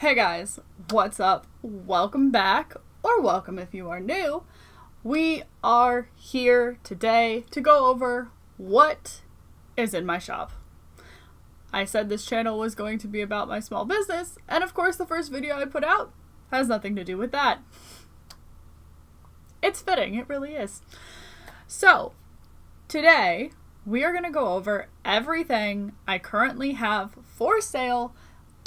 Hey guys, what's up? Welcome back, or welcome if you are new. We are here today to go over what is in my shop. I said this channel was going to be about my small business, and of course the first video I put out has nothing to do with that. It's fitting, it really is. So, today we are going to go over everything I currently have for sale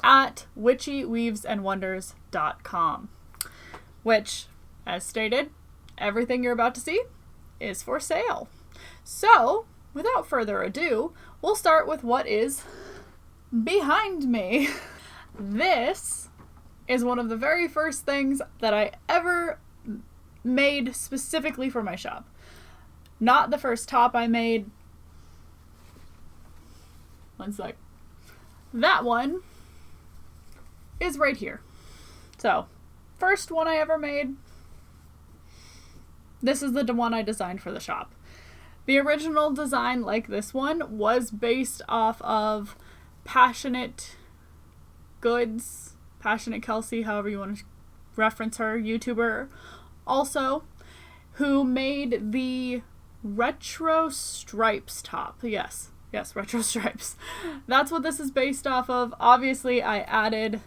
at witchyweavesandwonders.com, which, as stated, everything you're about to see is for sale. So, without further ado, we'll start with what is behind me. This is one of the very first things that I ever made specifically for my shop. Not the first top I made. One sec. That one is right here. So, first one I ever made. This is the one I designed for the shop. The original design, like this one, was based off of Passionate Goods, Passionate Kelsey, however you want to reference her, YouTuber also, who made the Retro Stripes top. Yes, Retro Stripes. That's what this is based off of. Obviously, I added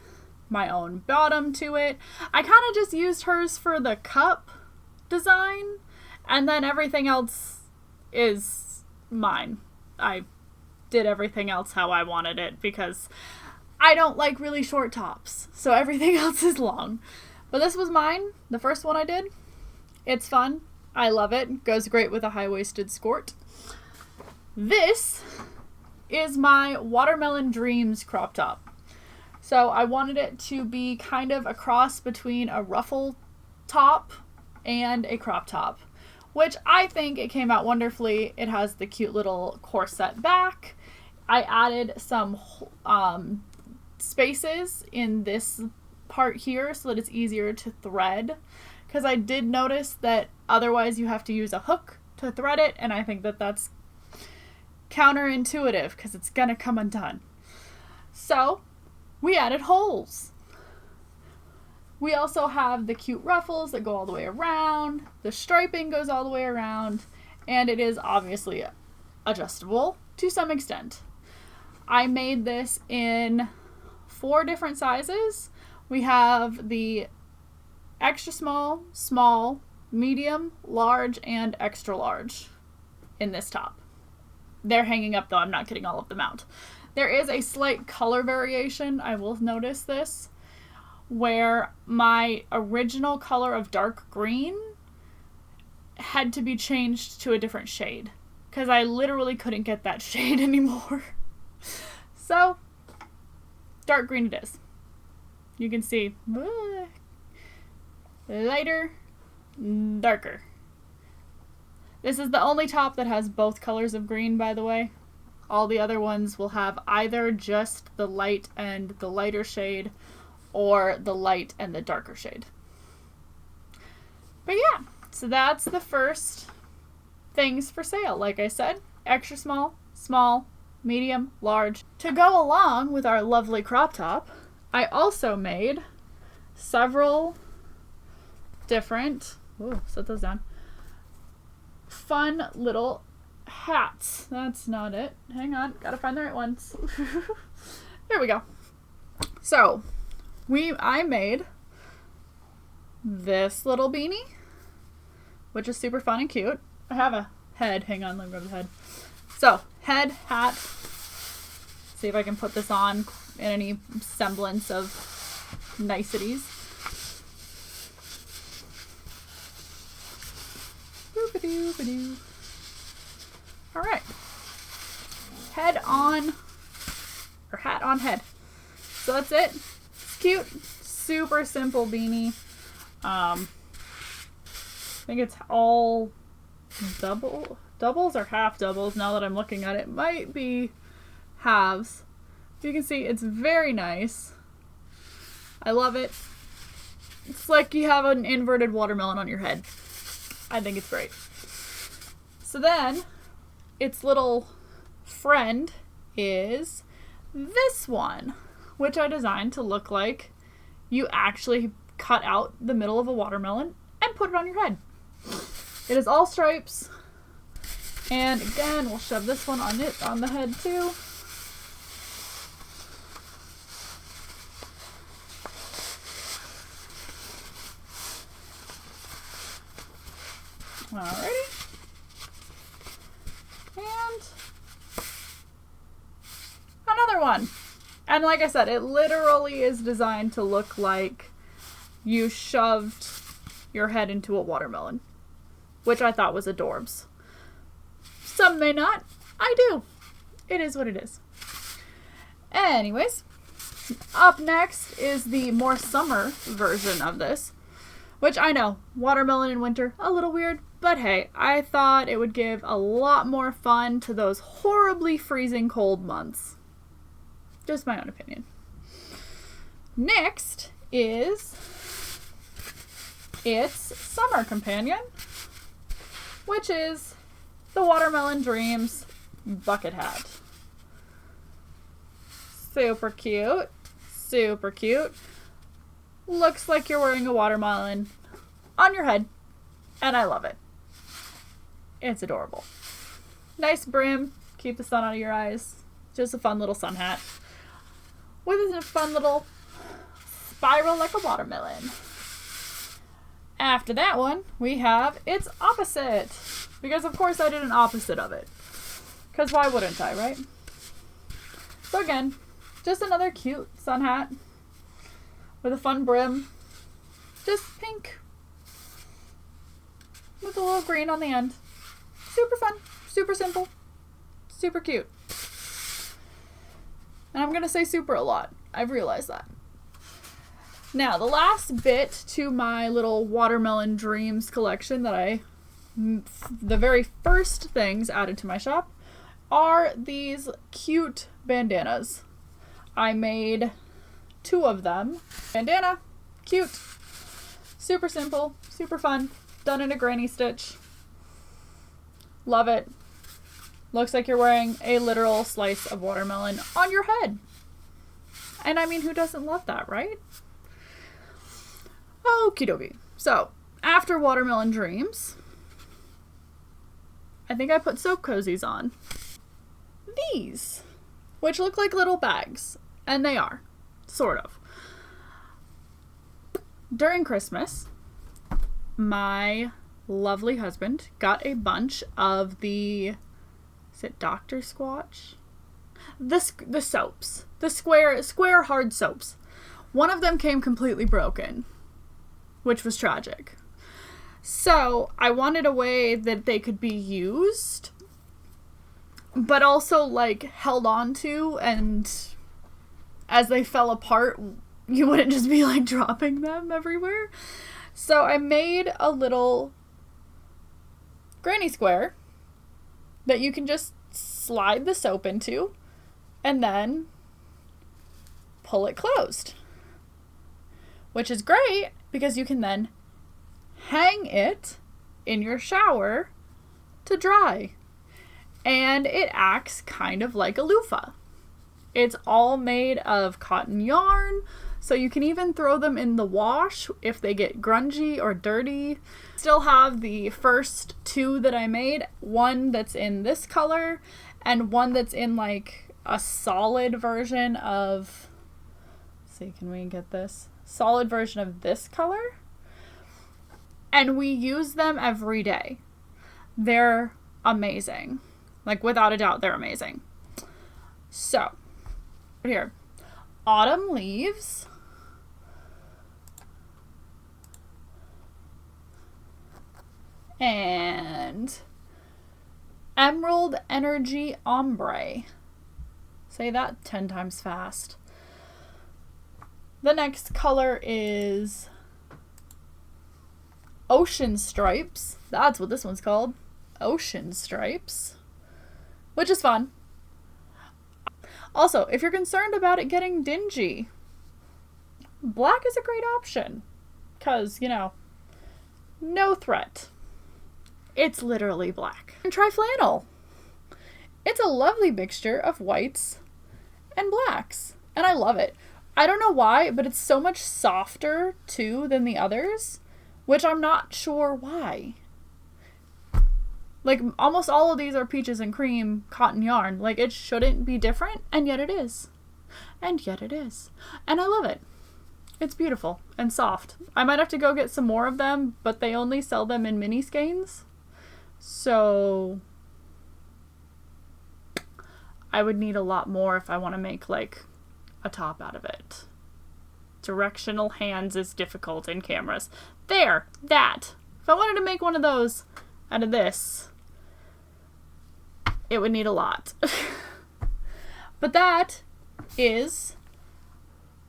my own bottom to it. I kind of just used hers for the cup design, and then everything else is mine. I did everything else how I wanted it because I don't like really short tops, so everything else is long. But this was mine, the first one I did. It's fun. I love it. Goes great with a high-waisted skirt. This is my Watermelon Dreams crop top. So I wanted it to be kind of a cross between a ruffle top and a crop top, which I think it came out wonderfully. It has the cute little corset back. I added some spaces in this part here so that it's easier to thread, because I did notice that otherwise you have to use a hook to thread it, and I think that that's counterintuitive because it's gonna come undone. So we added holes. We also have the cute ruffles that go all the way around. The striping goes all the way around, and it is obviously adjustable to some extent. I made this in 4 different sizes. We have the extra small, small, medium, large, and extra large in this top. They're hanging up though, I'm not getting all of them out. There is a slight color variation, I will notice this, where my original color of dark green had to be changed to a different shade, because I literally couldn't get that shade anymore. So, dark green it is. You can see lighter, darker. This is the only top that has both colors of green, by the way. All the other ones will have either just the light and the lighter shade, or the light and the darker shade. But yeah, so that's the first things for sale. Like I said, extra small, small, medium, large. To go along with our lovely crop top, I also made several different, set those down, fun little hats. That's not it. Hang on, gotta find the right ones. Here we go. So, I made this little beanie, which is super fun and cute. I have a head. Hang on, let me grab the head. So, head, hat. See if I can put this on in any semblance of niceties. Boop-a-doo-ba-doo. Alright. Head on, or hat on head. So that's it. It's cute. Super simple beanie. I think it's all doubles or half doubles now that I'm looking at it. Might be halves. You can see it's very nice. I love it. It's like you have an inverted watermelon on your head. I think it's great. So then, its little friend is this one, which I designed to look like you actually cut out the middle of a watermelon and put it on your head. It is all stripes. And again, we'll shove this one on the head too. Alrighty. And another one. And like I said, it literally is designed to look like you shoved your head into a watermelon, which I thought was adorbs. Some may not. I do. It is what it is. Anyways, up next is the more summer version of this, which I know, watermelon in winter, a little weird, but hey, I thought it would give a lot more fun to those horribly freezing cold months. Just my own opinion. Next is its summer companion, which is the Watermelon Dreams bucket hat. Super cute. Super cute. Looks like you're wearing a watermelon on your head, and I love it. It's adorable. Nice brim. Keep the sun out of your eyes. Just a fun little sun hat. With a fun little spiral like a watermelon. After that one, we have its opposite. Because of course I did an opposite of it. Because why wouldn't I, right? So again, just another cute sun hat. With a fun brim. Just pink. With a little green on the end. Super fun. Super simple. Super cute. And I'm going to say super a lot. I've realized that. Now, the last bit to my little Watermelon Dreams collection that the very first things added to my shop are these cute bandanas. I made 2 of them. Bandana, cute, super simple, super fun, done in a granny stitch. Love it. Looks like you're wearing a literal slice of watermelon on your head. And I mean, who doesn't love that, right? Okie dokie. So, after Watermelon Dreams, I think I put soap cozies on. These, which look like little bags. And they are. Sort of. During Christmas, my lovely husband got a bunch of the... Is it Dr. Squatch? The soaps. The square hard soaps. One of them came completely broken, which was tragic. So I wanted a way that they could be used, but also like held on to, and as they fell apart, you wouldn't just be like dropping them everywhere. So I made a little granny square that you can just slide the soap into and then pull it closed. Which is great because you can then hang it in your shower to dry. And it acts kind of like a loofah. It's all made of cotton yarn, so you can even throw them in the wash if they get grungy or dirty. Still have the first 2 that I made, one that's in this color and one that's in like a solid version of, let's see, can we get this? Solid version of this color. And we use them every day. They're amazing. Like, without a doubt, they're amazing. So, here. Autumn Leaves. And Emerald Energy Ombre. Say that 10 times fast. The next color is Ocean Stripes. That's what this one's called. Ocean Stripes. Which is fun. Also, if you're concerned about it getting dingy, black is a great option. Because, you know, no threat. It's literally black. And try flannel. It's a lovely mixture of whites and blacks. And I love it. I don't know why, but it's so much softer too than the others, which I'm not sure why. Like, almost all of these are peaches and cream cotton yarn. Like, it shouldn't be different, and yet it is. And yet it is. And I love it. It's beautiful and soft. I might have to go get some more of them, but they only sell them in mini skeins. So I would need a lot more if I want to make, like, a top out of it. Directional hands is difficult in cameras. There! That! If I wanted to make one of those out of this, it would need a lot. But that is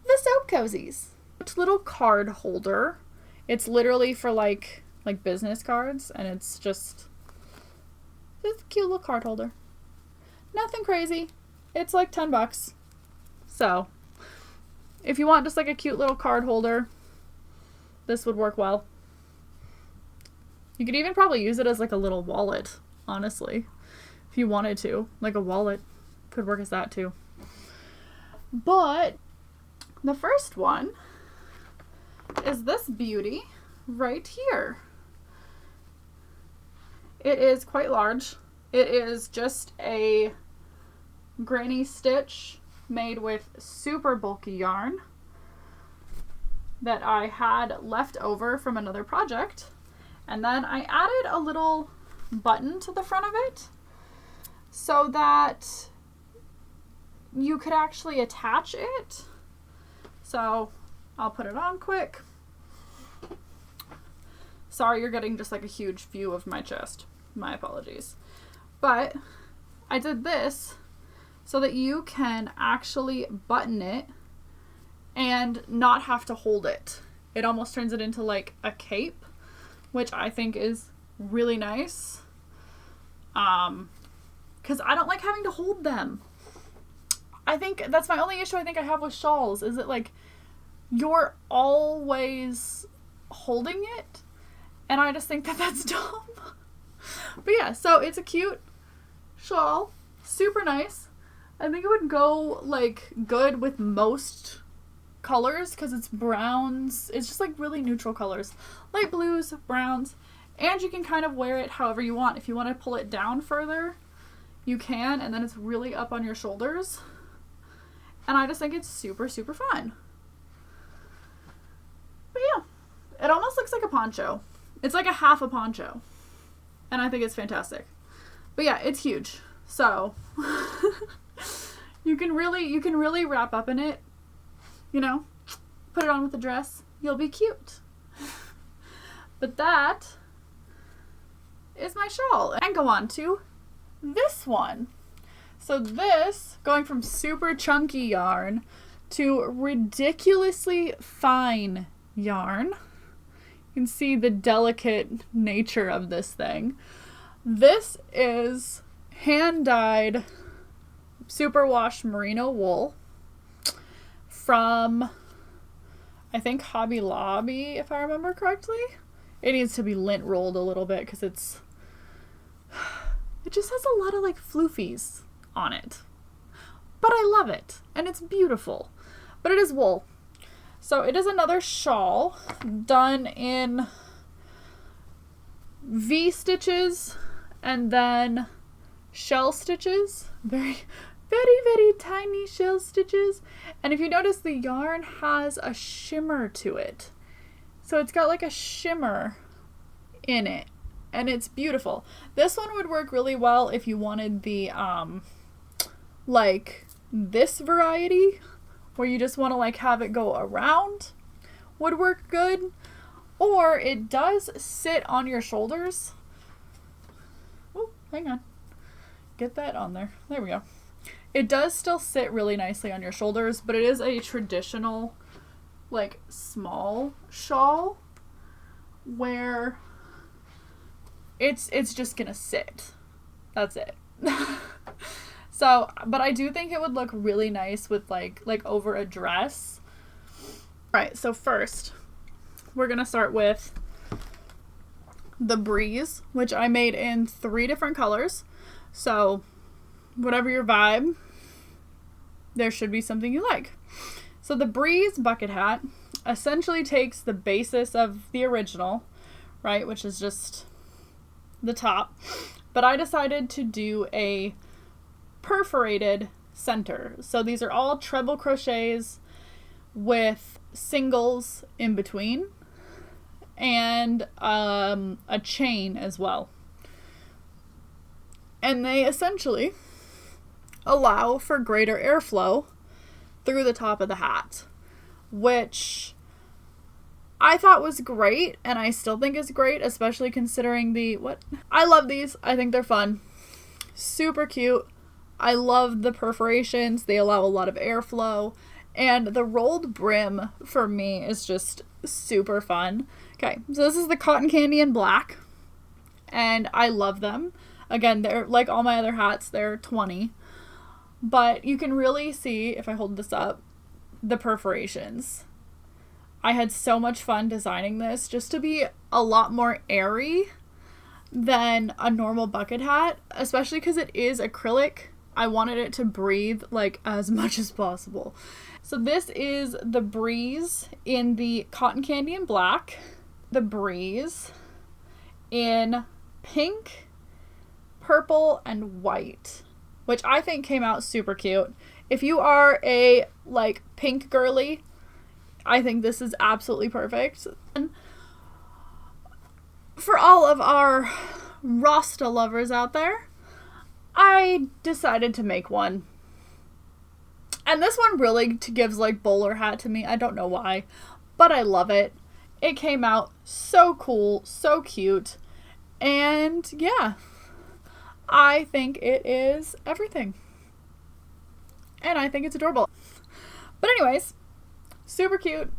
the Soap Cozies. It's a little card holder. It's literally for like business cards, and it's just a cute little card holder. Nothing crazy. It's like $10. So if you want just like a cute little card holder, this would work well. You could even probably use it as like a little wallet, honestly, if you wanted to. Like a wallet could work as that too. But the first one is this beauty right here. It is quite large. It is just a granny stitch made with super bulky yarn that I had left over from another project. And then I added a little button to the front of it so that you could actually attach it. So I'll put it on quick. Sorry, you're getting just like a huge view of my chest. My apologies. But I did this so that you can actually button it and not have to hold it. It almost turns it into like a cape, which I think is really nice. Because I don't like having to hold them. I think that's my only issue I think I have with shawls, is that like you're always holding it, and I just think that that's dumb. But yeah, so it's a cute shawl, super nice. I think it would go like good with most colors because it's browns. It's just like really neutral colors, light blues, browns, and you can kind of wear it however you want. If you want to pull it down further, you can, and then it's really up on your shoulders. And I just think it's super, super fun. But yeah, it almost looks like a poncho. It's like a half a poncho. And I think it's fantastic. But yeah, it's huge. So you can really wrap up in it. You know, put it on with a dress. You'll be cute. But that is my shawl. And go on to this one. So this, going from super chunky yarn to ridiculously fine yarn. You can see the delicate nature of this thing. This is hand-dyed superwash merino wool from, I think, Hobby Lobby, if I remember correctly. It needs to be lint rolled a little bit because it just has a lot of like floofies on it. But I love it, and it's beautiful. But it is wool. So it is another shawl done in V stitches and then shell stitches. Very, very, very tiny shell stitches. And if you notice, the yarn has a shimmer to it. So it's got like a shimmer in it, and it's beautiful. This one would work really well if you wanted the like this variety where you just want to like have it go around, would work good. Or it does sit on your shoulders. Oh, hang on. Get that on there. There we go. It does still sit really nicely on your shoulders, but it is a traditional like small shawl where it's just gonna sit. That's it. So, but I do think it would look really nice with like over a dress. All right, so first we're gonna start with the Breeze, which I made in 3 different colors. So whatever your vibe, there should be something you like. So the Breeze bucket hat essentially takes the basis of the original, right, which is just the top, but I decided to do a perforated center. So these are all treble crochets with singles in between and a chain as well. And they essentially allow for greater airflow through the top of the hat, which I thought was great, and I still think is great, especially considering I love these. I think they're fun. Super cute. I love the perforations. They allow a lot of airflow, and the rolled brim for me is just super fun. Okay, so this is the cotton candy in black, and I love them. Again, they're like all my other hats, they're 20. But you can really see, if I hold this up, the perforations. I had so much fun designing this just to be a lot more airy than a normal bucket hat, especially because it is acrylic. I wanted it to breathe like as much as possible. So this is the Breeze in the cotton candy in black, the Breeze in pink, purple, and white, which I think came out super cute. If you are a like pink girly, I think this is absolutely perfect. And for all of our Rasta lovers out there, I decided to make one. And this one really gives like bowler hat to me. I don't know why, but I love it. It came out so cool, so cute, and yeah, I think it is everything. And I think it's adorable. But anyways, super cute.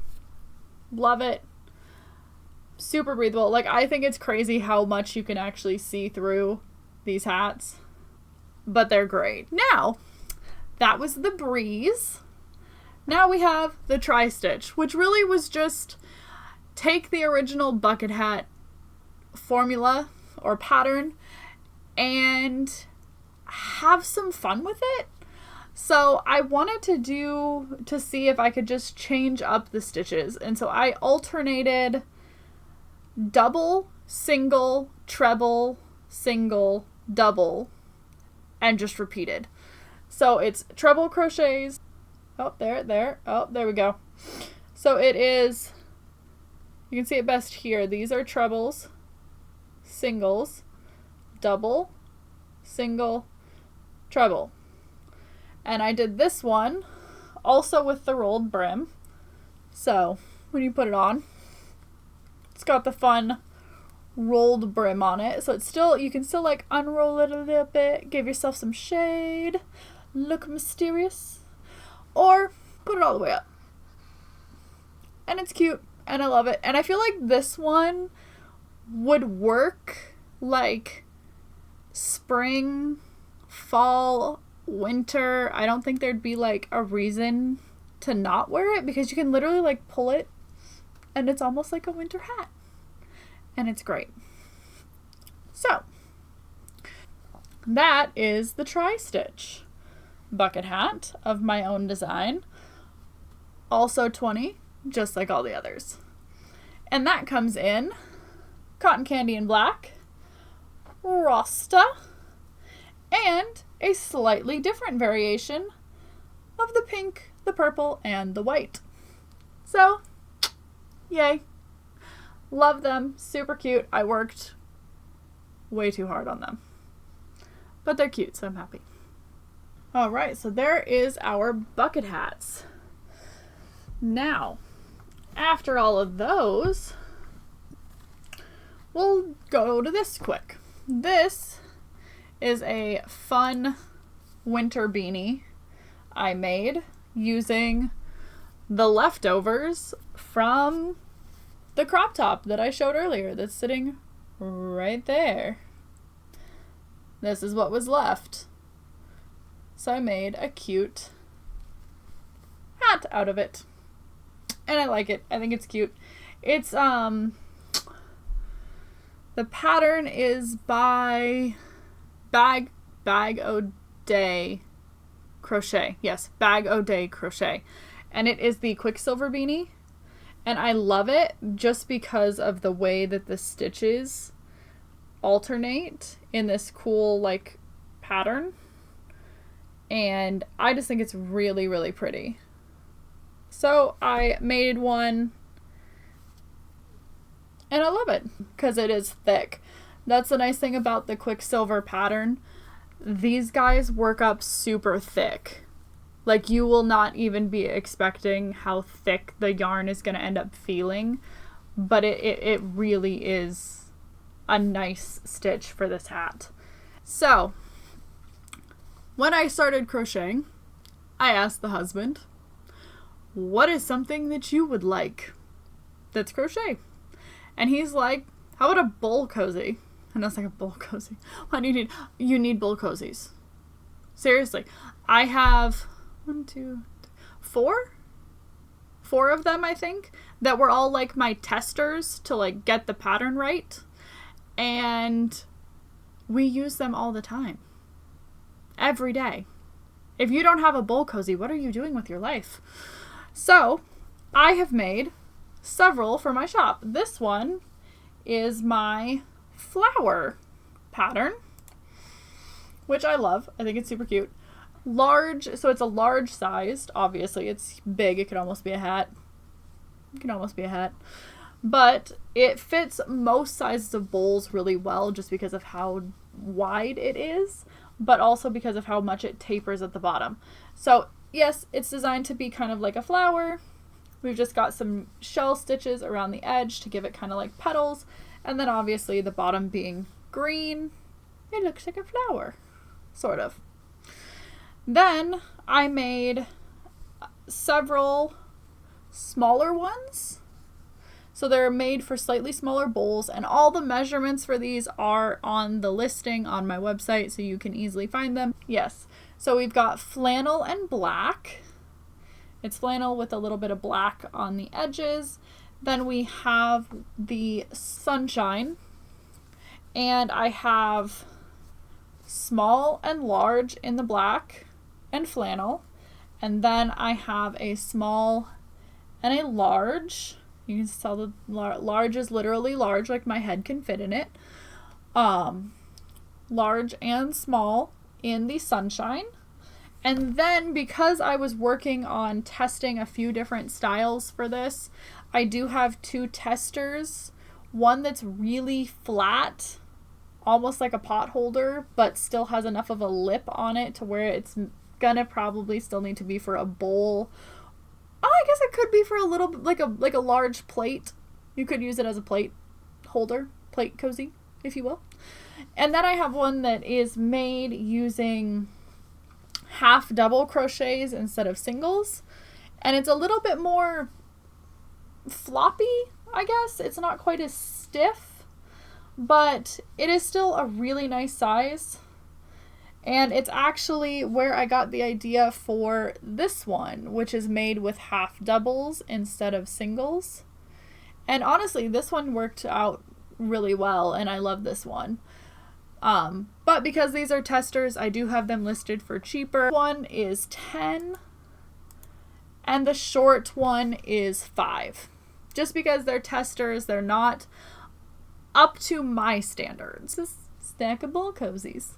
Love it. Super breathable. Like, I think it's crazy how much you can actually see through these hats. But they're great. Now, that was the Breeze. Now we have the Tri-Stitch, which really was just take the original bucket hat formula or pattern and have some fun with it. So I wanted to see if I could just change up the stitches. And so I alternated double, single, treble, single, double, and just repeated. So it's treble crochets. Oh, there. Oh, there we go. So it is, you can see it best here. These are trebles, singles, double, single, treble. And I did this one also with the rolled brim. So when you put it on, it's got the fun rolled brim on it. So it's still, you can still like unroll it a little bit, give yourself some shade, look mysterious, or put it all the way up. And it's cute and I love it. And I feel like this one would work like spring, fall, winter. I don't think there'd be like a reason to not wear it because you can literally like pull it and it's almost like a winter hat. And it's great. So that is the Tri-Stitch bucket hat of my own design. Also 20, just like all the others. And that comes in cotton candy in black, Rasta, and a slightly different variation of the pink, the purple, and the white. So, yay. Love them. Super cute. I worked way too hard on them. But they're cute, so I'm happy. Alright, so there is our bucket hats. Now, after all of those, we'll go to this quick. This is a fun winter beanie I made using the leftovers from the crop top that I showed earlier that's sitting right there. This is what was left. So I made a cute hat out of it. And I like it. I think it's cute. It's the pattern is by Bag O' Day Crochet. Yes, Bag O' Day Crochet. and it is the Quicksilver beanie. And I love it just because of the way that the stitches alternate in this cool like pattern. And I just think it's really, really pretty. So I made one and I love it because it is thick. That's the nice thing about the Quicksilver pattern. These guys work up super thick. Like, you will not even be expecting how thick the yarn is going to end up feeling, but it really is a nice stitch for this hat. So, when I started crocheting, I asked the husband, what is something that you would like that's crochet? And he's like, how about a bowl cozy? And I was like, a bowl cozy? What do you need? You need bowl cozies. Seriously. I have... 1, 2, 3, 4 of them, I think, that were all like my testers to like get the pattern right, and we use them all the time, every day. If you don't have a bowl cozy, what are you doing with your life? So I have made several for my shop. This one is my flower pattern, which I love. I think it's super cute. Large, so it's a large sized, obviously it's big, it could almost be a hat. It can almost be a hat. But it fits most sizes of bowls really well just because of how wide it is, but also because of how much it tapers at the bottom. So yes, it's designed to be kind of like a flower. We've just got some shell stitches around the edge to give it kind of like petals, and then obviously the bottom being green, it looks like a flower, sort of. Then I made several smaller ones. So they're made for slightly smaller bowls, and all the measurements for these are on the listing on my website, so you can easily find them. Yes. So we've got flannel and black. It's flannel with a little bit of black on the edges. Then we have the sunshine, and I have small and large in the black and flannel, and then I have a small and a large. You can tell the large is literally large, like my head can fit in it. Large and small in the sunshine. And then because I was working on testing a few different styles for this, I do have 2 testers. One that's really flat, almost like a pot holder, but still has enough of a lip on it to where it's gonna probably still need to be for a bowl. Oh, I guess it could be for a little, like a large plate. You could use it as a plate holder, plate cozy, if you will. And then I have one that is made using half double crochets instead of singles. And it's a little bit more floppy, I guess. It's not quite as stiff, but it is still a really nice size. And it's actually where I got the idea for this one, which is made with half doubles instead of singles. And honestly, this one worked out really well, and I love this one. But because these are testers, I do have them listed for cheaper. One is 10, and the short one is 5. Just because they're testers, they're not up to my standards. Just stackable cozies.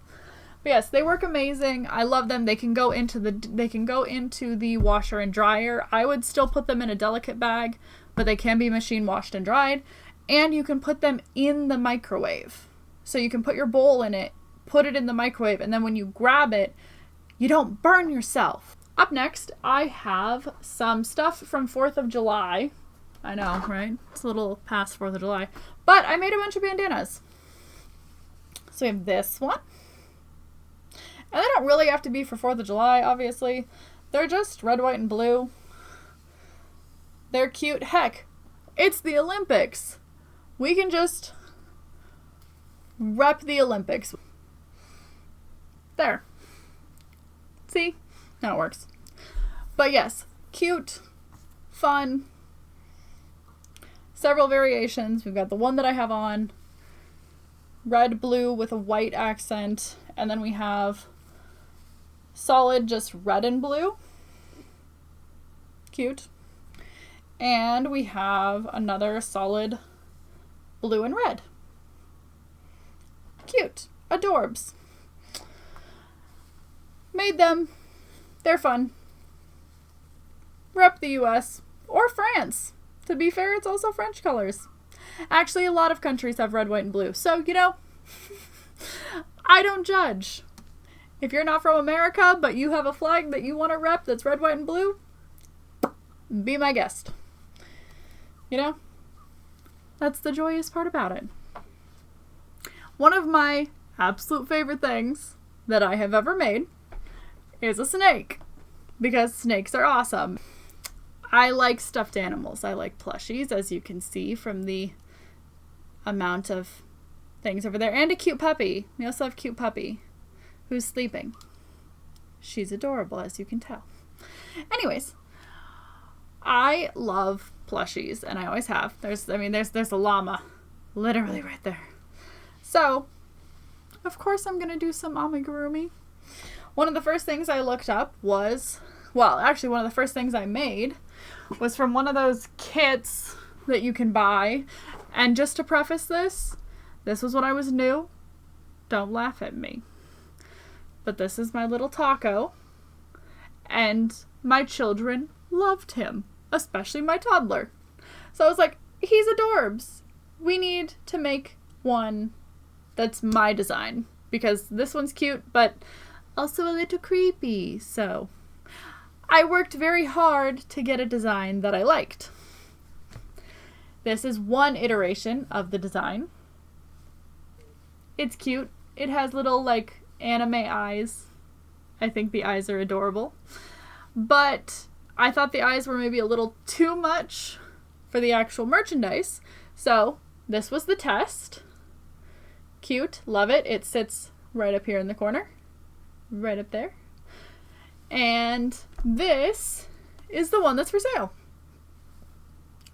But yes, they work amazing. I love them. They can go into the washer and dryer. I would still put them in a delicate bag, but they can be machine washed and dried. And you can put them in the microwave. So you can put your bowl in it, put it in the microwave, and then when you grab it, you don't burn yourself. Up next, I have some stuff from 4th of July. I know, right? It's a little past 4th of July. But I made a bunch of bandanas. So we have this one. And they don't really have to be for 4th of July, obviously. They're just red, white, and blue. They're cute. Heck, it's the Olympics. We can just rep the Olympics. There. See? Now it works. But yes, cute, fun, several variations. We've got the one that I have on, red, blue with a white accent, and then we have solid just red and blue. Cute. And we have another solid blue and red. Cute. Adorbs. Made them. They're fun. Rep the US or France. To be fair, it's also French colors. Actually, a lot of countries have red, white, and blue. So, you know, I don't judge. If you're not from America, but you have a flag that you want to rep that's red, white, and blue, be my guest. You know, that's the joyous part about it. One of my absolute favorite things that I have ever made is a snake, because snakes are awesome. I like stuffed animals. I like plushies, as you can see from the amount of things over there. And a cute puppy. We also have a cute puppy who's sleeping. She's adorable, as you can tell. Anyways, I love plushies, and I always have. There's a llama literally right there. So, of course I'm going to do some amigurumi. One of the first things I looked up was, well, actually one of the first things I made was from one of those kits that you can buy. And just to preface this was when I was new. Don't laugh at me. But this is my little taco. And my children loved him, especially my toddler. So I was like, he's adorbs. We need to make one that's my design, because this one's cute, but also a little creepy. So I worked very hard to get a design that I liked. This is one iteration of the design. It's cute. It has little, like, anime eyes. I think the eyes are adorable. But I thought the eyes were maybe a little too much for the actual merchandise. So this was the test. Cute. Love it. It sits right up here in the corner. Right up there. And this is the one that's for sale.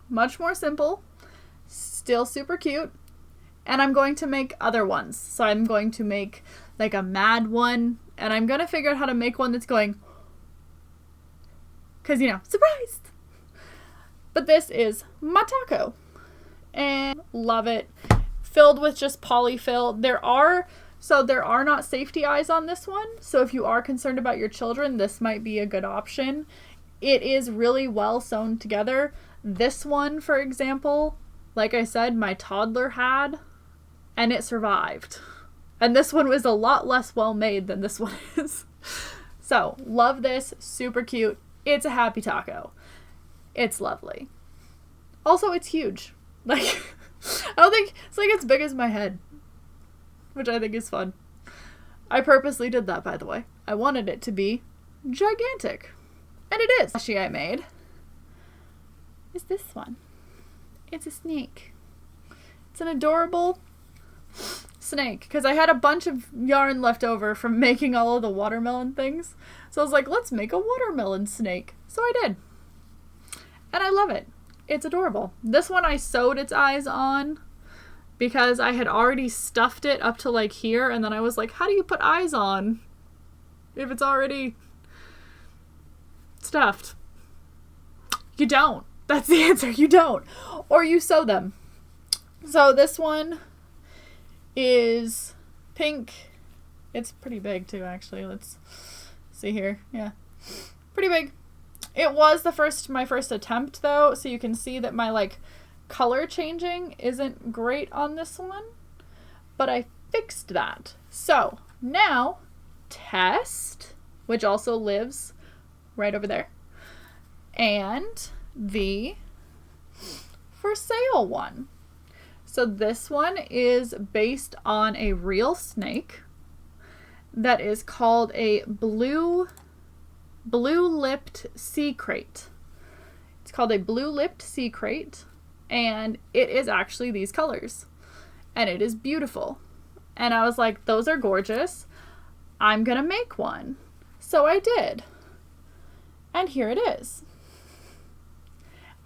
Much more simple. Still super cute. And I'm going to make other ones. So I'm going to make like a mad one. And I'm going to figure out how to make one that's going, because, you know, surprised. But this is my taco. And love it. Filled with just polyfill. There are not safety eyes on this one. So if you are concerned about your children, this might be a good option. It is really well sewn together. This one, for example, like I said, my toddler had, and it survived. And this one was a lot less well made than this one is. So, love this. Super cute. It's a happy taco. It's lovely. Also, it's huge. Like, I don't think, it's like as big as my head, which I think is fun. I purposely did that, by the way. I wanted it to be gigantic. And it is. The plushie I made is this one. It's a snake. It's an adorable snake, because I had a bunch of yarn left over from making all of the watermelon things. So I was like, let's make a watermelon snake. So I did. And I love it. It's adorable. This one I sewed its eyes on because I had already stuffed it up to like here, and then I was like, how do you put eyes on if it's already stuffed? You don't. That's the answer. You don't. Or you sew them. So this one is pink. It's pretty big too, actually. Let's see here. Yeah. Pretty big. It was my first attempt though, so you can see that my like color changing isn't great on this one, but I fixed that. So now test, which also lives right over there, and the for sale one. So this one is based on a real snake that is called a blue-lipped sea crate. It's called a blue-lipped sea crate, and it is actually these colors, and it is beautiful. And I was like, those are gorgeous. I'm gonna make one. So I did. And here it is.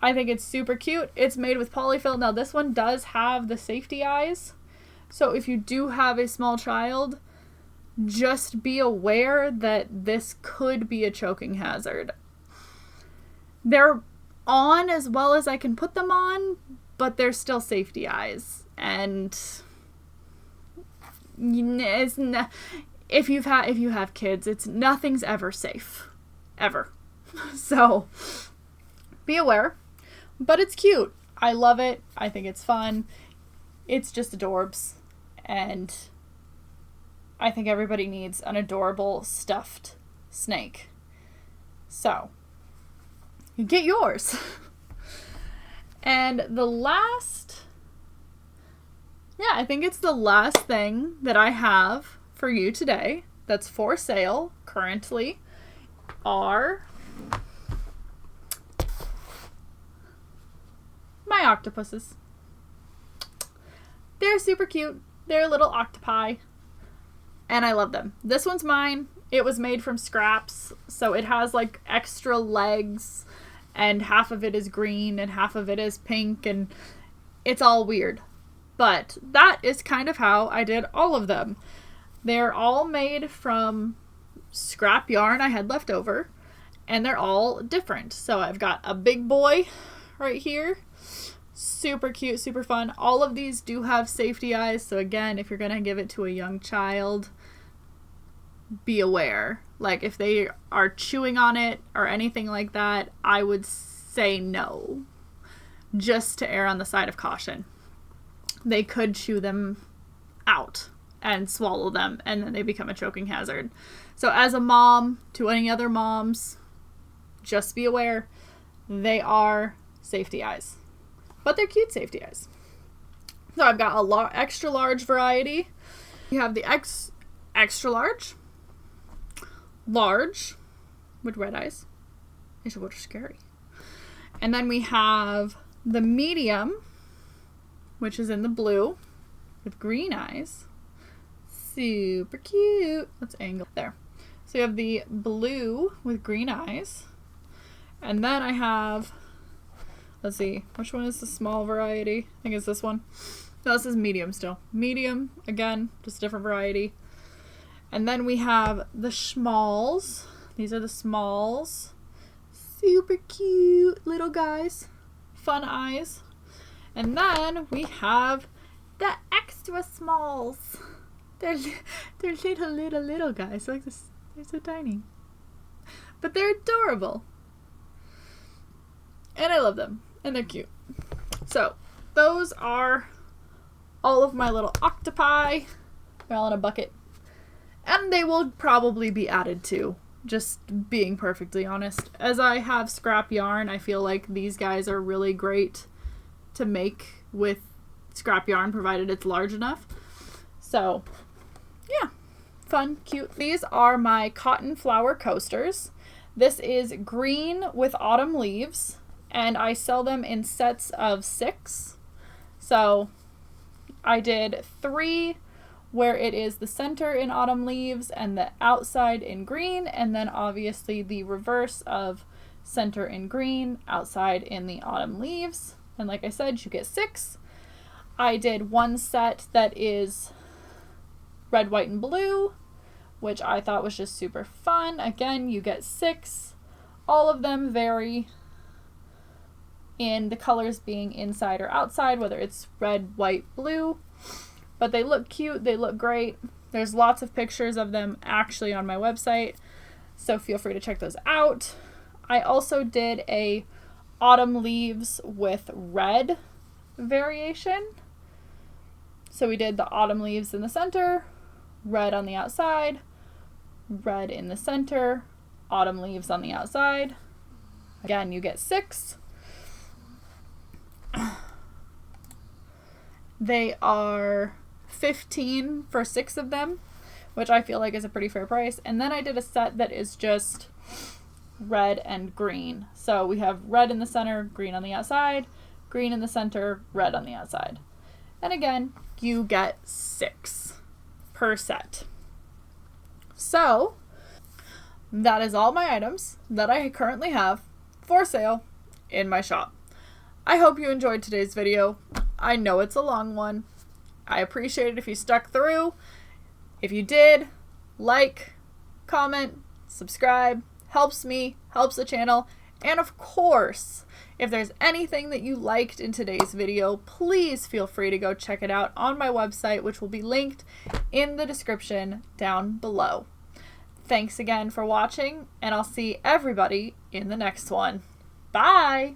I think it's super cute. It's made with polyfill. Now this one does have the safety eyes. So if you do have a small child, just be aware that this could be a choking hazard. They're on as well as I can put them on, but they're still safety eyes. And if you have kids, nothing's ever safe. Ever. So be aware. But it's cute. I love it. I think it's fun. It's just adorbs. And I think everybody needs an adorable stuffed snake. So, you get yours. And the last, I think it's the last thing that I have for you today that's for sale currently are my octopuses. They're super cute. They're little octopi. And I love them. This one's mine. It was made from scraps. So it has like extra legs. And half of it is green and half of it is pink. And it's all weird. But that is kind of how I did all of them. They're all made from scrap yarn I had left over. And they're all different. So I've got a big boy right here. Super cute, super fun. All of these do have safety eyes. So again, if you're going to give it to a young child, be aware. Like if they are chewing on it or anything like that, I would say no. Just to err on the side of caution. They could chew them out and swallow them, and then they become a choking hazard. So as a mom, to any other moms, just be aware. They are safety eyes. But they're cute safety eyes. So I've got a extra large variety. You have the extra large, large with red eyes. These are scary. And then we have the medium, which is in the blue with green eyes. Super cute. Let's angle there. So you have the blue with green eyes. And then I have, let's see, which one is the small variety? I think it's this one. No, this is medium still. Medium, again, just a different variety. And then we have the schmalls. These are the smalls. Super cute little guys. Fun eyes. And then we have the extra smalls. They're little guys. Like this, they're so tiny. But they're adorable. And I love them. And they're cute. So, those are all of my little octopi. They're all in a bucket. And they will probably be added to. Just being perfectly honest. As I have scrap yarn, I feel like these guys are really great to make with scrap yarn, provided it's large enough. So, yeah. Fun, cute. These are my cotton flower coasters. This is green with autumn leaves. And I sell them in sets of 6. So I did 3 where it is the center in autumn leaves and the outside in green, and then obviously the reverse of center in green, outside in the autumn leaves. And like I said, you get 6. I did 1 set that is red, white, and blue, which I thought was just super fun. Again, you get 6. All of them vary in the colors being inside or outside, whether it's red, white, blue. But they look cute, they look great. There's lots of pictures of them actually on my website, so feel free to check those out. I also did a autumn leaves with red variation. So we did the autumn leaves in the center, red on the outside, red in the center, autumn leaves on the outside. Again, you get 6. They are $15 for 6 of them, which I feel like is a pretty fair price. And then I did a set that is just red and green. So we have red in the center, green on the outside, green in the center, red on the outside. And again, you get 6 per set. So that is all my items that I currently have for sale in my shop. I hope you enjoyed today's video. I know it's a long one. I appreciate it if you stuck through. If you did, like, comment, subscribe. Helps me, helps the channel, And of course, if there's anything that you liked in today's video, please feel free to go check it out on my website, which will be linked in the description down below. Thanks again for watching, and I'll see everybody in the next one. Bye!